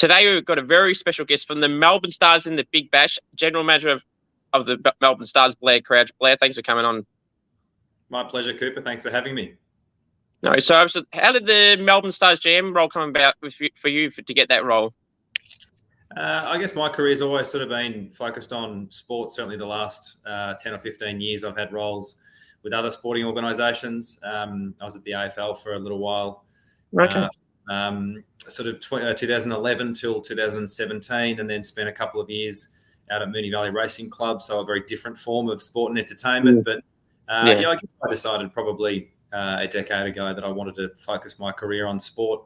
Today we've got a very special guest from the Melbourne Stars in the Big Bash, General Manager of the Melbourne Stars, Blair Crouch. Blair, thanks for coming on. My pleasure, Cooper. Thanks for having me. No, so how did the Melbourne Stars GM role come about for you to get that role? I guess my career's always sort of been focused on sport. Certainly the last 10 or 15 years, I've had roles with other sporting organisations. I was at the AFL for a little while. Okay. Sort of 2011 till 2017, and then spent a couple of years out at Moonee Valley Racing Club, so a very different form of sport and entertainment. But I guess I decided probably a decade ago that I wanted to focus my career on sport,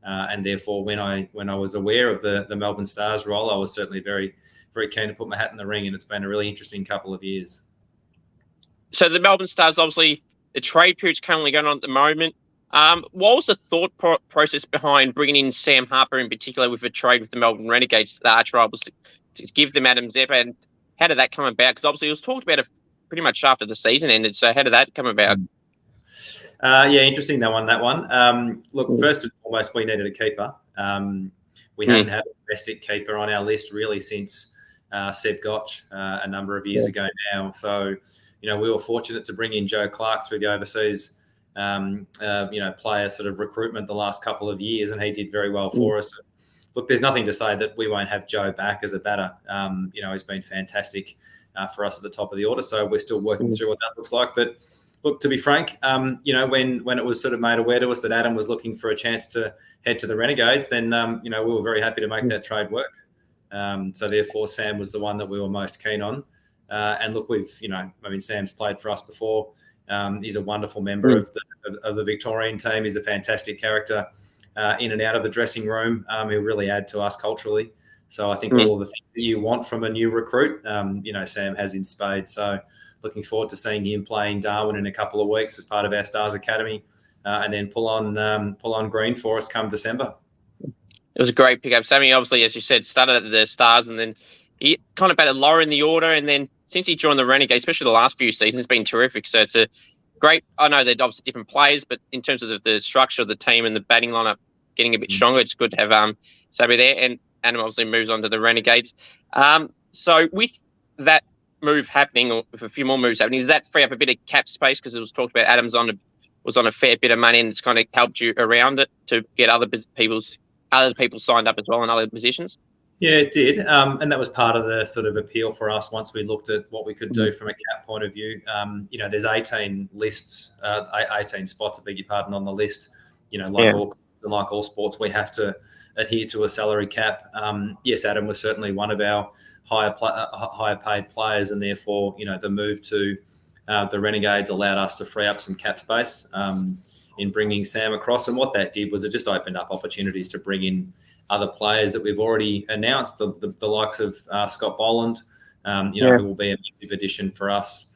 and therefore when I was aware of the Melbourne Stars role, I was certainly very, very keen to put my hat in the ring, and it's been a really interesting couple of years. So the Melbourne Stars, obviously, the trade period's currently going on at the moment. What was the thought process behind bringing in Sam Harper in particular with a trade with the Melbourne Renegades, the arch rivals, to give them Adam Zampa? And how did that come about? Because obviously it was talked about pretty much after the season ended. So how did that come about? Interesting that one. Look, first and foremost, we needed a keeper. We hadn't had a domestic keeper on our list really since Seb Gotch a number of years ago now. So, we were fortunate to bring in Joe Clark through the overseas player sort of recruitment the last couple of years, and he did very well for us. Look, there's nothing to say that we won't have Joe back as a batter. He's been fantastic for us at the top of the order, so we're still working through what that looks like. But look, to be frank, when it was sort of made aware to us that Adam was looking for a chance to head to the Renegades, then we were very happy to make that trade work. So therefore, Sam was the one that we were most keen on. And look, Sam's played for us before. He's a wonderful member of the Victorian team. He's a fantastic character in and out of the dressing room. He'll really add to us culturally. So I think all of the things that you want from a new recruit, Sam has in spades. So looking forward to seeing him play in Darwin in a couple of weeks as part of our Stars Academy, and then pull on green for us come December. It was a great pickup. Sammy, obviously, as you said, started at the Stars, and then he kind of batted lower in the order, and then since he joined the Renegades, especially the last few seasons, it's been terrific. So it's a great. I know they're obviously different players, but in terms of the structure of the team and the batting lineup getting a bit stronger, it's good to have Sammy there. And Adam obviously moves on to the Renegades. So with that move happening, or with a few more moves happening, does that free up a bit of cap space? Because it was talked about Adam's was on a fair bit of money, and it's kind of helped you around it to get other people signed up as well in other positions. Yeah, it did. And that was part of the sort of appeal for us once we looked at what we could do from a cap point of view. There's 18 spots, I beg your pardon, on the list. Like all sports, we have to adhere to a salary cap. Yes, Adam was certainly one of our higher paid players, and therefore, the move to the Renegades allowed us to free up some cap space in bringing Sam across. And what that did was it just opened up opportunities to bring in other players that we've already announced, the likes of Scott Boland, who will be a massive addition for us,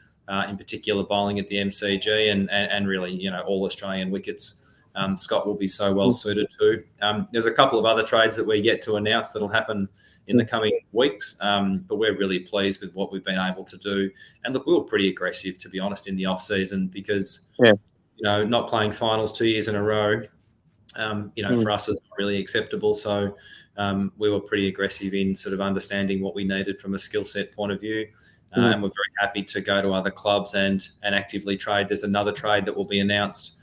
in particular bowling at the MCG and really, all Australian wickets. Scott will be so well suited to. There's a couple of other trades that we're yet to announce that'll happen in the coming weeks, but we're really pleased with what we've been able to do. And look, we were pretty aggressive, to be honest, in the off season because not playing finals 2 years in a row, for us is not really acceptable. So we were pretty aggressive in sort of understanding what we needed from a skill set point of view. And we're very happy to go to other clubs and actively trade. There's another trade that will be announced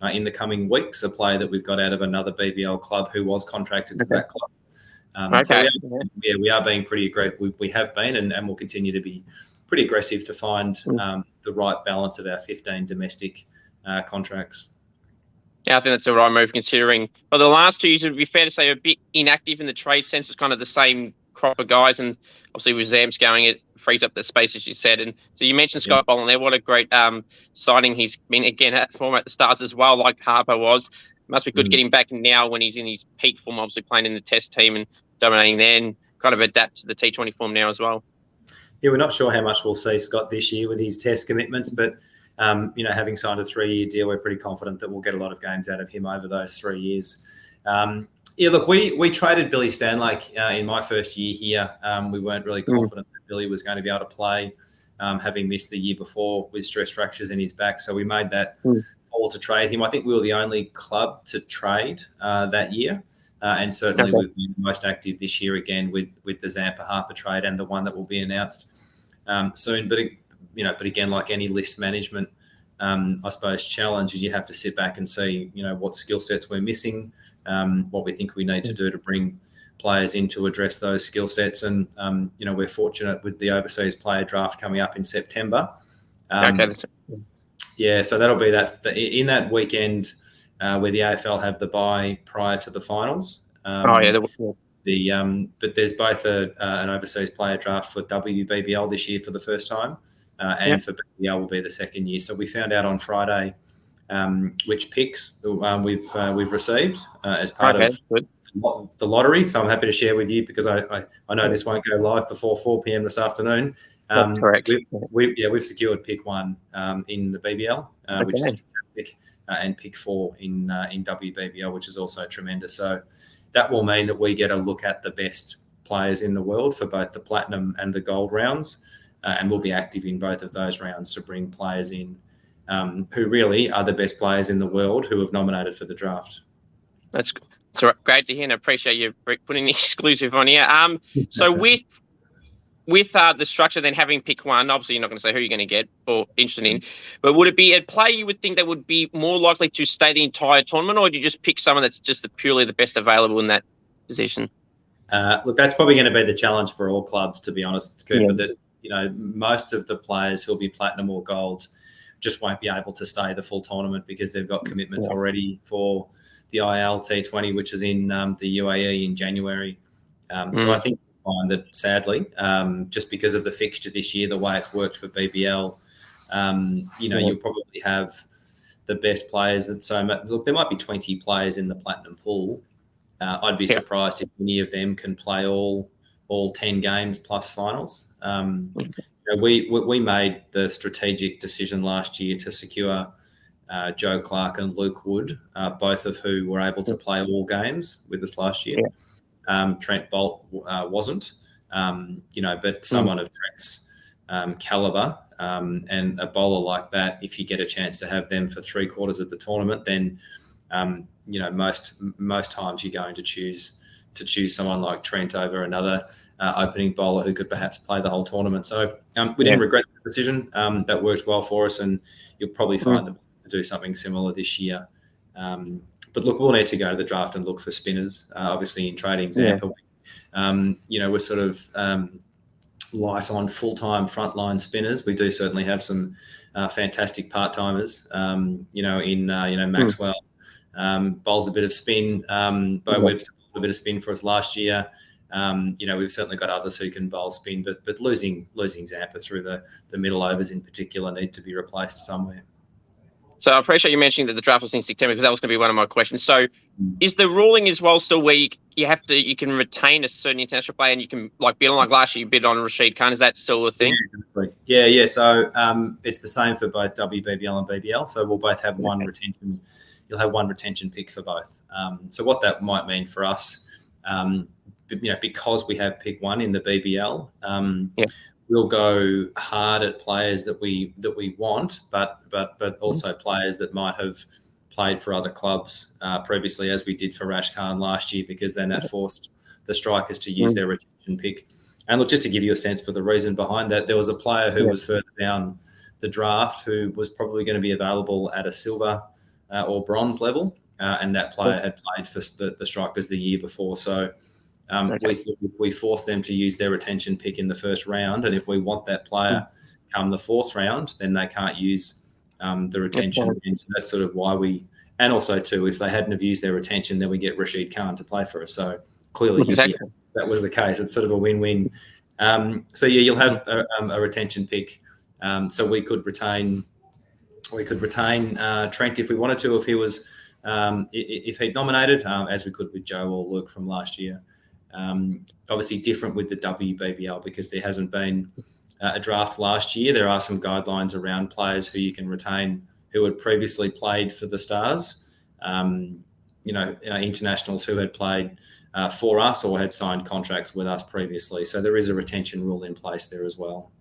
in the coming weeks, a player that we've got out of another BBL club who was contracted to that club. So we are being pretty aggressive. We have been and will continue to be pretty aggressive to find the right balance of our 15 domestic contracts. Yeah, I think that's the right move considering. But the last 2 years, it would be fair to say, a bit inactive in the trade sense. It's kind of the same crop of guys. And obviously with Zam's going, it frees up the space, as you said. And so you mentioned Scott Boland there. What a great signing he's been, again, at former at the Stars as well, like Harper was. Must be good to get him back now when he's in his peak form, obviously playing in the Test team and dominating there, and kind of adapt to the T20 form now as well. Yeah, we're not sure how much we'll see Scott this year with his Test commitments, but having signed a 3-year deal, we're pretty confident that we'll get a lot of games out of him over those 3 years. Look, we traded Billy Stanlake in my first year here. We weren't really confident that Billy was going to be able to play, having missed the year before with stress fractures in his back. So we made that call to trade him. I think we were the only club to trade that year. And certainly we've been most active this year again with the Zampa Harper trade and the one that will be announced soon. But again, like any list management, I suppose challenge is you have to sit back and see, what skill sets we're missing, what we think we need to do to bring players in to address those skill sets. And we're fortunate with the overseas player draft coming up in September. So that'll be that in that weekend. Where the AFL have the bye prior to the finals. But there's both an overseas player draft for WBBL this year for the first time, and for BBL will be the second year. So we found out on Friday which picks we've received as part of the lottery. So I'm happy to share with you because I know this won't go live before 4 p.m. this afternoon. That's correct. We've secured pick 1 in the BBL, which is fantastic. And pick 4 in WBBL, which is also tremendous. So that will mean that we get a look at the best players in the world for both the platinum and the gold rounds, and we'll be active in both of those rounds to bring players in who really are the best players in the world who have nominated for the draft. That's great to hear, and I appreciate you putting the exclusive on here. So with the structure, then having pick 1, obviously you're not going to say who you're going to get or interested in, but would it be a player you would think that would be more likely to stay the entire tournament, or would you just pick someone that's just purely the best available in that position? Look, that's probably going to be the challenge for all clubs, to be honest, Cooper, that, most of the players who'll be platinum or gold just won't be able to stay the full tournament because they've got commitments already for the IL T20, which is in the UAE in January. So I think find that sadly, just because of the fixture this year, the way it's worked for BBL, you'll probably have the best players. Look, there might be 20 players in the platinum pool. I'd be surprised if any of them can play all 10 games plus finals. We made the strategic decision last year to secure Joe Clark and Luke Wood, both of who were able to play all games with us last year. Trent Bolt wasn't, but someone of Trent's caliber and a bowler like that, if you get a chance to have them for 3/4 of the tournament, then most times you're going to choose someone like Trent over another opening bowler who could perhaps play the whole tournament. So we didn't regret the decision. That worked well for us, and you'll probably find them to do something similar this year. But look, we'll need to go to the draft and look for spinners. Obviously, in trading Zampa, we're sort of light on full-time frontline spinners. We do certainly have some fantastic part-timers. Maxwell bowls a bit of spin. Bo Webster bowled a bit of spin for us last year. We've certainly got others who can bowl spin, but losing Zampa through the middle overs in particular needs to be replaced somewhere. So I appreciate you mentioning that the draft was in September, because that was going to be one of my questions. So is the ruling as well still where you can retain a certain international player and you can bid on, like last year you bid on Rashid Khan? Is that still a thing? Yeah. So it's the same for both WBBL and BBL. So we'll both have one retention. You'll have one retention pick for both. So what that might mean for us, because we have pick 1 in the BBL, we'll go hard at players that we want, but also players that might have played for other clubs previously, as we did for Rashid Khan last year, because then that forced the strikers to use their retention pick. And look, just to give you a sense for the reason behind that, there was a player who was further down the draft who was probably going to be available at a silver or bronze level, and that player had played for the strikers the year before. So we force them to use their retention pick in the first round, and if we want that player come the 4th round, then they can't use the retention. And so that's sort of why and also too, if they hadn't have used their retention, then we get Rashid Khan to play for us. So clearly that was the case. It's sort of a win-win. You'll have a retention pick. So we could retain Trent if we wanted to, if he was if he'd nominated, as we could with Joe or Luke from last year. Obviously different with the WBBL because there hasn't been a draft last year. There are some guidelines around players who you can retain who had previously played for the Stars, internationals who had played for us or had signed contracts with us previously. So there is a retention rule in place there as well.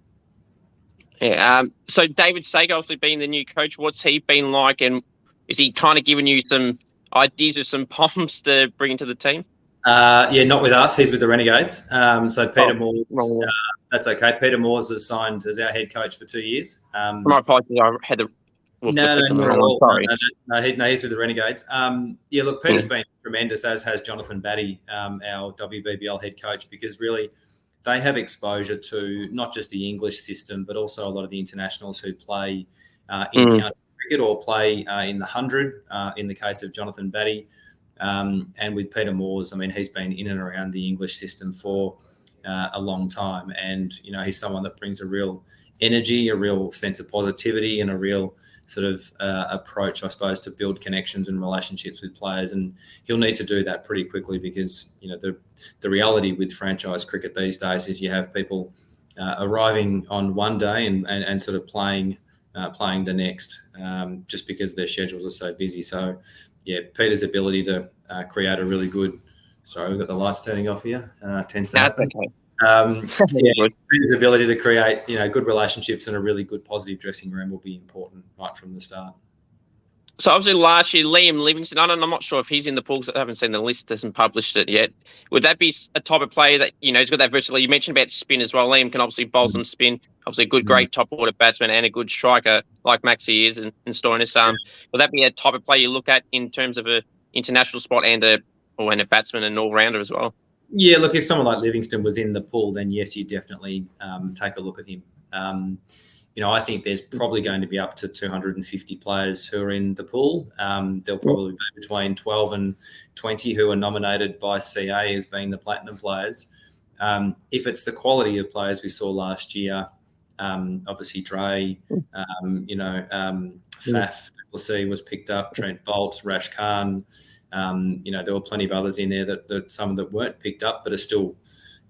Yeah. So David Sager, obviously being the new coach, what's he been like, and Is he kind of giving you some ideas of some bombs to bring into the team? Yeah, not with us. He's with the Renegades. So Peter Moores, that's okay. Peter Moores is signed as our head coach for 2 years. My apologies, I had the No, he's with the Renegades. Yeah, look, Peter's been tremendous, as has Jonathan Batty, our WBBL head coach, because really they have exposure to not just the English system, but also a lot of the internationals who play in county cricket or play in the 100, in the case of Jonathan Batty. And with Peter Moores, I mean, he's been in and around the English system for a long time. And, you know, he's someone that brings a real energy, a real sense of positivity, and a real sort of approach, I suppose, to build connections and relationships with players. And he'll need to do that pretty quickly because, you know, the reality with franchise cricket these days is you have people arriving on one day and sort of playing the next, just because their schedules are so busy. So, yeah, Peter's ability to create a really good. Sorry, we've got the lights turning off here. Tends to happen. Okay. Peter's ability to create, you know, good relationships and a really good positive dressing room will be important right from the start. So obviously last year, Liam Livingstone, I'm not sure if he's in the pool. I haven't seen the list, hasn't published it yet. Would that be a type of player that, you know, he's got that versatility? You mentioned about spin as well. Liam can obviously bowl some spin. Obviously a good, great top order batsman and a good striker like Maxi is in Stoinis. Would that be a type of player you look at in terms of a international spot and a batsman and all-rounder as well? Yeah, look, if someone like Livingstone was in the pool, then yes, you definitely take a look at him. You know, I think there's probably going to be up to 250 players who are in the pool. There'll probably be between 12 and 20 who are nominated by CA as being the platinum players. If it's the quality of players we saw last year, obviously Dre, Faf, Duplessis was picked up, Trent Boult, Rashid Khan. You know, there were plenty of others in there that some that weren't picked up, but are still,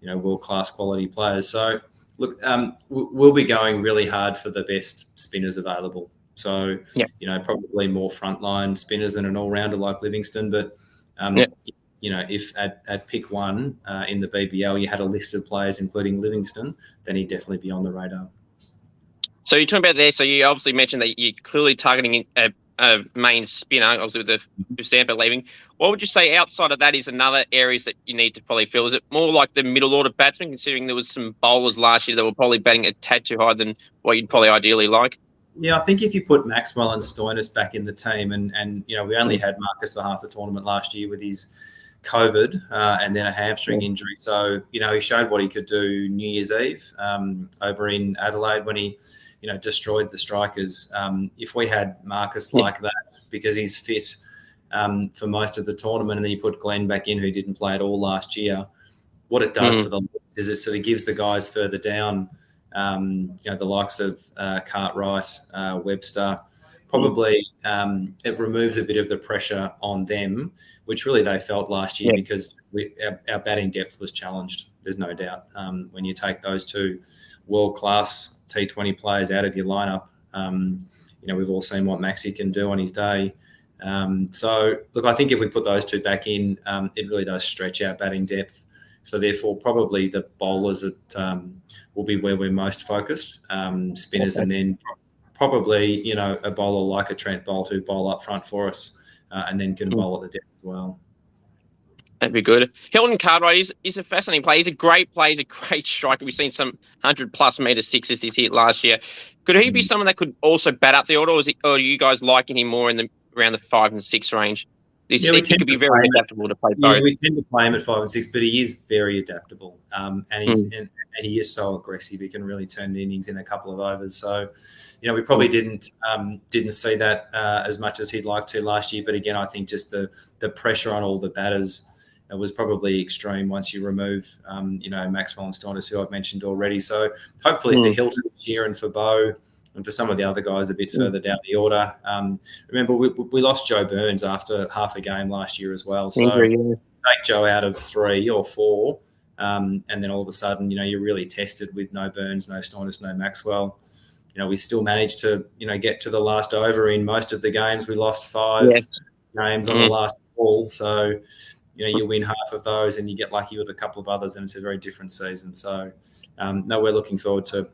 you know, world-class quality players. So, look, we'll be going really hard for the best spinners available. So, you know, probably more frontline spinners than an all-rounder like Livingstone. But, you know, if at pick one in the BBL you had a list of players including Livingstone, then he'd definitely be on the radar. So you're talking about there, so you obviously mentioned that you're clearly targeting a main spinner, obviously with the Zampa leaving. What would you say outside of that is another areas that you need to probably fill? Is it more like the middle order batsman, considering there was some bowlers last year that were probably batting a tad too high than what you'd probably ideally like? Yeah, I think if you put Maxwell and Stoinis back in the team, and you know, we only had Marcus for half the tournament last year with his COVID and then a hamstring injury. So, you know, he showed what he could do New Year's Eve over in Adelaide when he, you know, destroyed the strikers. If we had Marcus like that, because he's fit for most of the tournament, and then you put Glenn back in who didn't play at all last year, what it does for the list is it sort of gives the guys further down, you know, the likes of Cartwright, Webster, probably it removes a bit of the pressure on them, which really they felt last year because our batting depth was challenged. There's no doubt. When you take those two world-class T20 players out of your lineup, you know, we've all seen what Maxi can do on his day. So, look, I think if we put those two back in, it really does stretch our batting depth. So, therefore, probably the bowlers will be where we're most focused, spinners, and then probably, you know, a bowler like a Trent Boult who bowl up front for us and then can bowl at the depth as well. That'd be good. Hilton Cartwright is a fascinating player. He's a great player. He's a great striker. We've seen some 100-plus metre sixes he's hit last year. Could he be someone that could also bat up the order, or are you guys liking him more in around the 5 and 6 range? He could be very adaptable to play both. Yeah, we tend to play him at 5 and 6, but he is very adaptable, and he is so aggressive. He can really turn the innings in a couple of overs. So, you know, we probably didn't see that as much as he'd like to last year. But again, I think just the pressure on all the batters was probably extreme once you remove, you know, Maxwell and Stoinis, who I've mentioned already. So hopefully for Hilton this year and for Bo and for some of the other guys a bit further down the order. Remember, we lost Joe Burns after half a game last year as well. So take Joe out of 3 or 4, and then all of a sudden, you know, you're really tested with no Burns, no Stoinis, no Maxwell. You know, we still managed to, you know, get to the last over in most of the games. We lost 5 games on the last ball. So, you win half of those and you get lucky with a couple of others, and it's a very different season. So, no, we're looking forward to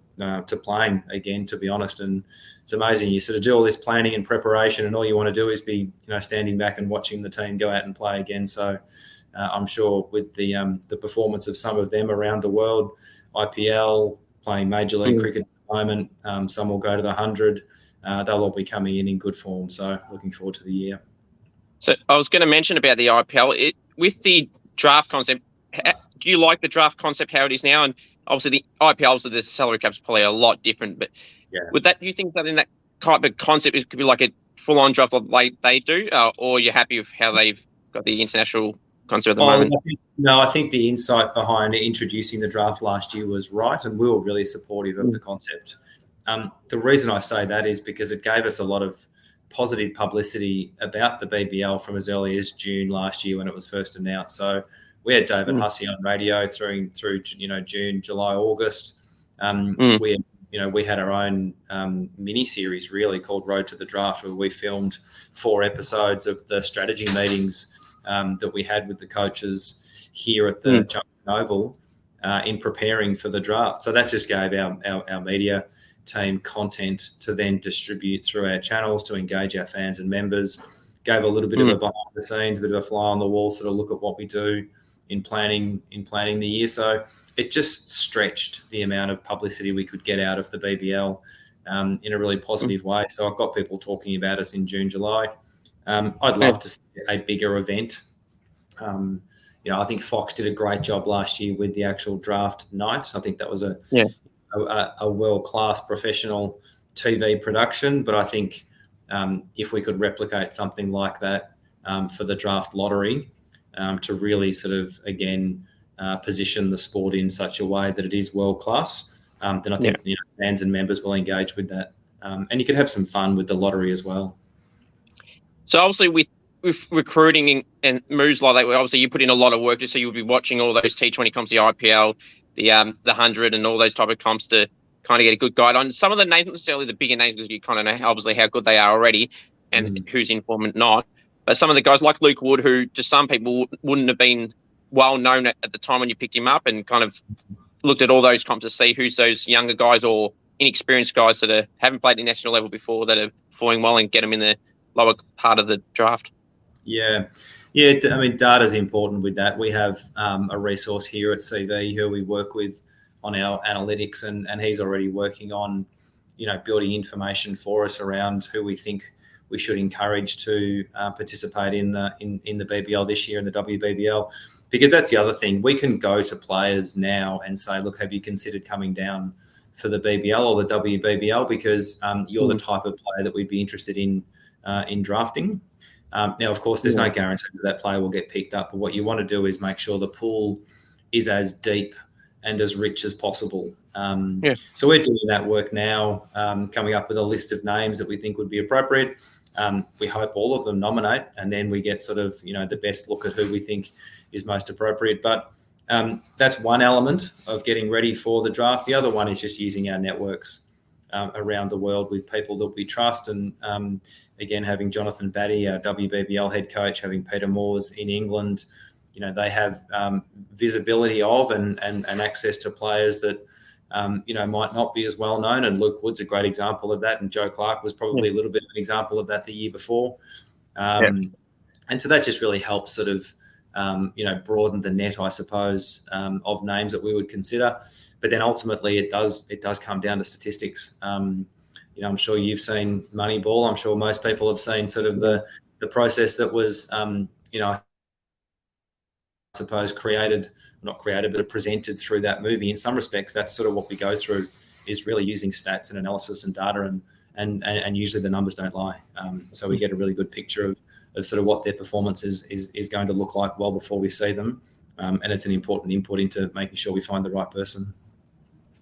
playing again, to be honest. And it's amazing. You sort of do all this planning and preparation, and all you want to do is be, standing back and watching the team go out and play again. So, I'm sure with the performance of some of them around the world, IPL, playing Major League Cricket at the moment, some will go to the 100. They'll all be coming in good form. So, looking forward to the year. So I was going to mention about the IPL. With the draft concept, do you like the draft concept how it is now? And obviously the IPL, so the salary cap's probably a lot different. But do you think something that type of concept could be like a full-on draft like they do, or you're happy with how they've got the international concept at the moment? I think the insight behind introducing the draft last year was right, and we were really supportive of the concept. The reason I say that is because it gave us a lot of positive publicity about the BBL from as early as June last year when it was first announced. So we had David Hussey on radio through June, July, August. We had our own mini series really called Road to the Draft, where we filmed 4 episodes of the strategy meetings that we had with the coaches here at the Junction Oval in preparing for the draft. So that just gave our media team content to then distribute through our channels to engage our fans and members. Gave a little bit of a behind the scenes, a bit of a fly on the wall sort of look at what we do in planning the year. So it just stretched the amount of publicity we could get out of the BBL in a really positive way. So I've got people talking about us in June, July. I'd love to see a bigger event. I think Fox did a great job last year with the actual draft night. I think that was a world-class professional TV production. But I think if we could replicate something like that for the draft lottery to really sort of, again, position the sport in such a way that it is world-class, then I think fans and members will engage with that. And you could have some fun with the lottery as well. So obviously with recruiting and moves like that, obviously you put in a lot of work just so you'll be watching all those T20 comps, the IPL, the 100 and all those type of comps to kind of get a good guide on. Some of the names, not necessarily the bigger names, because you kind of know obviously how good they are already and who's in form and not. But some of the guys like Luke Wood, who to some people wouldn't have been well known at the time when you picked him up, and kind of looked at all those comps to see who's those younger guys or inexperienced guys that haven't played at national level before that are performing well, and get them in the lower part of the draft. Yeah. I mean, data is important with that. We have a resource here at CV who we work with on our analytics, and he's already working on, building information for us around who we think we should encourage to participate in the BBL this year and the WBBL, because that's the other thing. We can go to players now and say, look, have you considered coming down for the BBL or the WBBL? Because you're the type of player that we'd be interested in drafting. Now, of course, there's no guarantee that player will get picked up, but what you want to do is make sure the pool is as deep and as rich as possible. So we're doing that work now, coming up with a list of names that we think would be appropriate. We hope all of them nominate, and then we get sort of, the best look at who we think is most appropriate. But that's one element of getting ready for the draft. The other one is just using our networks around the world with people that we trust. And again, having Jonathan Batty, our WBBL head coach, having Peter Moores in England, they have visibility of and access to players that, might not be as well known. And Luke Wood's a great example of that. And Joe Clark was probably a little bit of an example of that the year before. And so that just really helps sort of, broaden the net, I suppose, of names that we would consider. But then ultimately it does come down to statistics. I'm sure you've seen Moneyball. I'm sure most people have seen sort of the process that was, I suppose not created, but presented through that movie. In some respects, that's sort of what we go through, is really using stats and analysis and data, and usually the numbers don't lie. So we get a really good picture of sort of what their performance is going to look like well before we see them. And it's an important input into making sure we find the right person.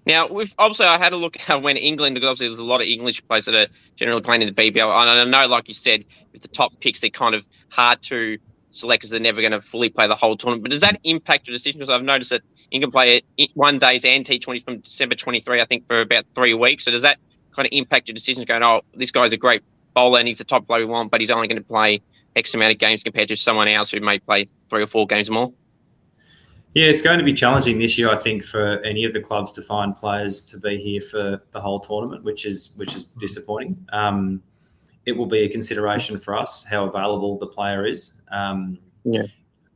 Now, obviously, I had a look at when England, because obviously there's a lot of English players that are generally playing in the BBL. And I know, like you said, with the top picks, they're kind of hard to select because they're never going to fully play the whole tournament. But does that impact your decision? Because I've noticed that England play one days and T20 from December 23, I think, for about 3 weeks. So does that kind of impact your decisions going, oh, this guy's a great bowler and he's the top player we want, but he's only going to play X amount of games compared to someone else who may play 3 or 4 games more? Yeah, it's going to be challenging this year, I think, for any of the clubs to find players to be here for the whole tournament, which is disappointing. It will be a consideration for us how available the player is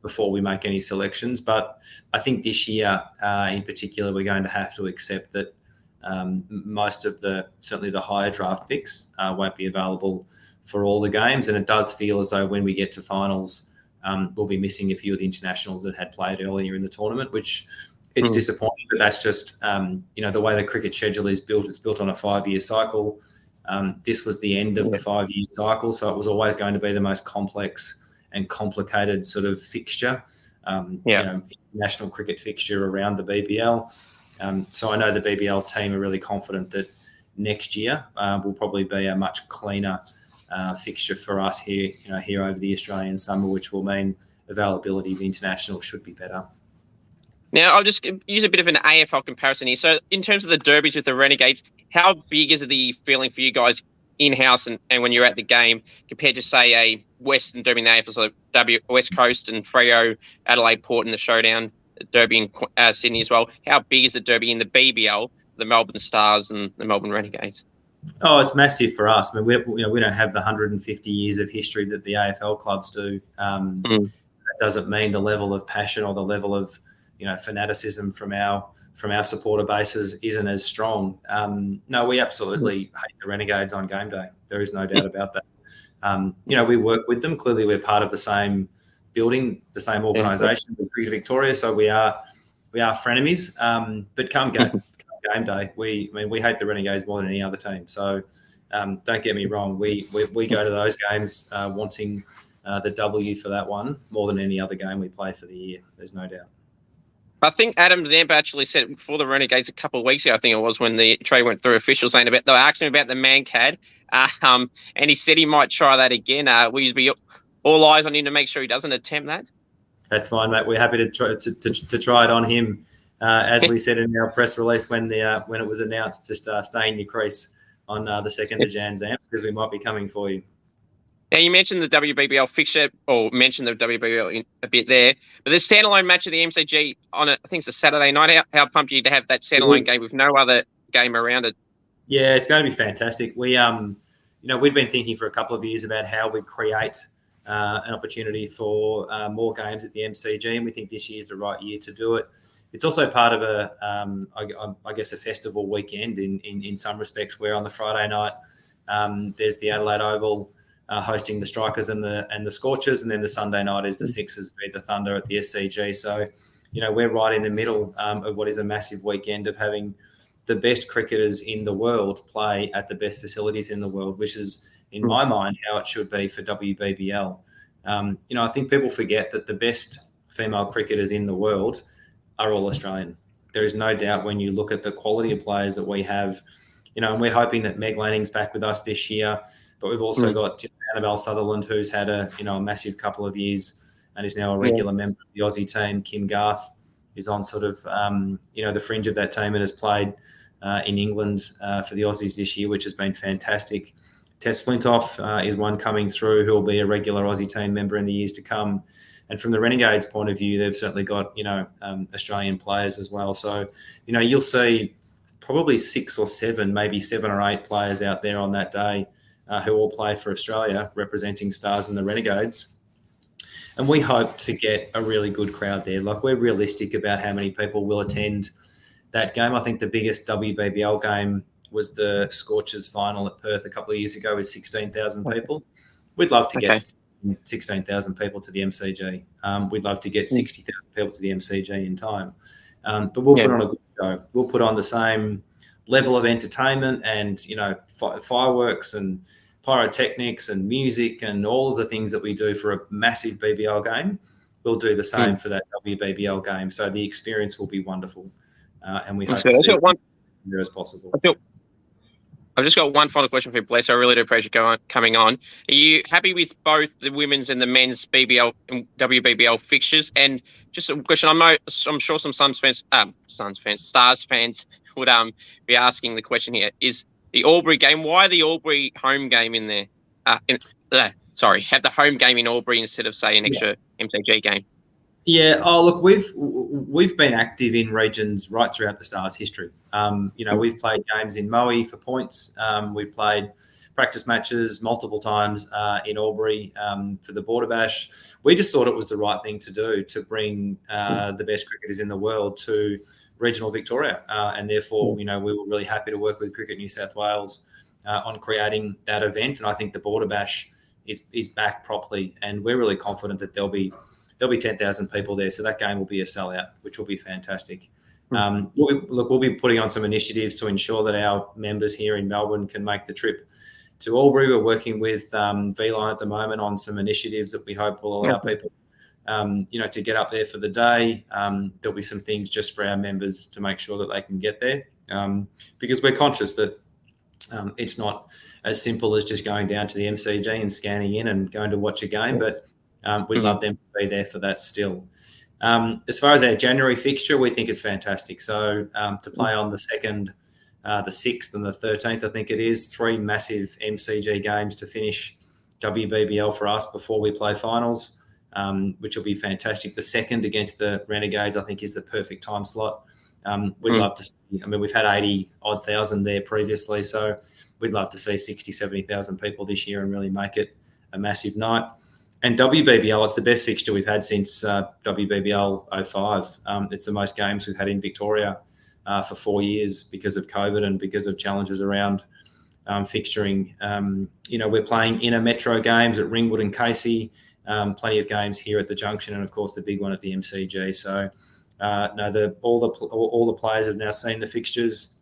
before we make any selections. But I think this year, in particular, we're going to have to accept that most of certainly the higher draft picks won't be available for all the games, and it does feel as though when we get to finals, we'll be missing a few of the internationals that had played earlier in the tournament, which it's disappointing, but that's just, the way the cricket schedule is built. It's built on a 5-year cycle. This was the end of the 5-year cycle, so it was always going to be the most complex and complicated sort of fixture, national cricket fixture around the BBL. So I know the BBL team are really confident that next year will probably be a much cleaner fixture for us here over the Australian summer, which will mean availability of international should be better. Now, I'll just use a bit of an AFL comparison here. So in terms of the derbies with the Renegades, how big is the feeling for you guys in-house and when you're at the game compared to, say, a Western derby in the AFL, so West Coast and Freo, Adelaide, Port in the Showdown, derby in Sydney as well? How big is the derby in the BBL, the Melbourne Stars and the Melbourne Renegades? Oh, it's massive for us. I mean, we don't have the 150 years of history that the AFL clubs do. That doesn't mean the level of passion or the level of fanaticism from our supporter bases isn't as strong. No, we absolutely hate the Renegades on game day. There is no doubt about that. We work with them. Clearly, we're part of the same building, the same organisation, Cricket Victoria. So we are frenemies. But come game day, we hate the Renegades more than any other team. So don't get me wrong. We go to those games wanting the W for that one more than any other game we play for the year. There's no doubt. I think Adam Zampa actually said for the Renegades a couple of weeks ago, I think it was, when the trade went through officials, saying they were asking him about the Mancad, and he said he might try that again. Will you be all eyes on him to make sure he doesn't attempt that? That's fine, mate. We're happy to try it on him. As we said in our press release when it was announced, just stay in your crease on the 2nd of Jan, Zamps, because we might be coming for you. Now, you mentioned the WBBL fixture, or mentioned the WBBL a bit there, but the standalone match of the MCG on I think it's a Saturday night. How pumped are you to have that standalone game with no other game around it? Yeah, it's going to be fantastic. We'd been thinking for a couple of years about how we create an opportunity for more games at the MCG, and we think this year's the right year to do it. It's also part of a festival weekend in some respects, where on the Friday night there's the Adelaide Oval hosting the Strikers and the Scorchers, and then the Sunday night is the Sixers beat the Thunder at the SCG. So, we're right in the middle of what is a massive weekend of having the best cricketers in the world play at the best facilities in the world, which is, in my mind, how it should be for WBBL. I think people forget that the best female cricketers in the world are all Australian. There is no doubt when you look at the quality of players that we have, and we're hoping that Meg Lanning's back with us this year. But we've also got Annabelle Sutherland, who's had a massive couple of years and is now a regular member of the Aussie team. Kim Garth is on sort of the fringe of that team and has played in England for the Aussies this year, which has been fantastic. Tess Flintoff is one coming through who will be a regular Aussie team member in the years to come. And from the Renegades' point of view, they've certainly got Australian players as well. So you'll see probably 6 or 7, maybe 7 or 8 players out there on that day who all play for Australia, representing Stars and the Renegades. And we hope to get a really good crowd there. Like, we're realistic about how many people will attend that game. I think the biggest WBBL game was the Scorchers final at Perth a couple of years ago with 16,000 people. We'd love to get 16,000 people to the MCG. We'd love to get 60,000 people to the MCG in time. But we'll put on a good show. We'll put on the same level of entertainment and, fireworks and pyrotechnics and music and all of the things that we do for a massive BBL game. We'll do the same for that WBBL game. So the experience will be wonderful. And we hope to see as there as possible. I've just got one final question for you, Blair, so I really do appreciate coming on. Are you happy with both the women's and the men's BBL and WBBL fixtures? And just a question, I'm sure some Stars fans would be asking the question here, is the Albury game, why the Albury home game in there? have the home game in Albury instead of, say, an extra MCG game? Yeah. Oh, look, we've been active in regions right throughout the Stars' history. We've played games in Moe for points. We've played practice matches multiple times in Albury for the Border Bash. We just thought it was the right thing to do to bring the best cricketers in the world to regional Victoria, and therefore, we were really happy to work with Cricket New South Wales on creating that event. And I think the Border Bash is back properly, and we're really confident that there'll be 10,000 people there. So that game will be a sellout, which will be fantastic. We'll be putting on some initiatives to ensure that our members here in Melbourne can make the trip to Albury. We're working with V-Line at the moment on some initiatives that we hope will allow people, to get up there for the day. There'll be some things just for our members to make sure that they can get there, because we're conscious that it's not as simple as just going down to the MCG and scanning in and going to watch a game, but we'd love them to be there for that still. As far as our January fixture, we think it's fantastic. So to play on the 2nd, the 6th and the 13th, I think it is, 3 massive MCG games to finish WBBL for us before we play finals, which will be fantastic. The 2nd against the Renegades, I think, is the perfect time slot. We'd love to see, we've had 80-odd thousand there previously, so we'd love to see 60, 70,000 people this year and really make it a massive night. And WBBL, it's the best fixture we've had since WBBL 05. It's the most games we've had in Victoria for 4 years because of COVID and because of challenges around fixturing. We're playing inner metro games at Ringwood and Casey, plenty of games here at the Junction, and of course the big one at the MCG. So all the players have now seen the fixtures.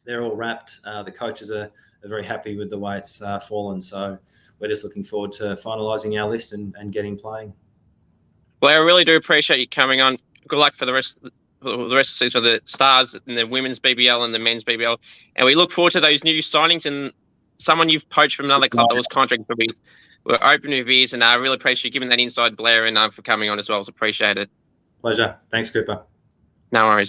They're all wrapped. The coaches are very happy with the way it's fallen. So we're just looking forward to finalising our list and getting playing. Well, I really do appreciate you coming on. Good luck for the rest of the season for the Stars and the women's BBL and the men's BBL. And we look forward to those new signings and someone you've poached from another club that was contracted. We're open with ears, and I really appreciate you giving that inside, Blair, and for coming on as well. It's appreciated. Pleasure. Thanks, Cooper. No worries.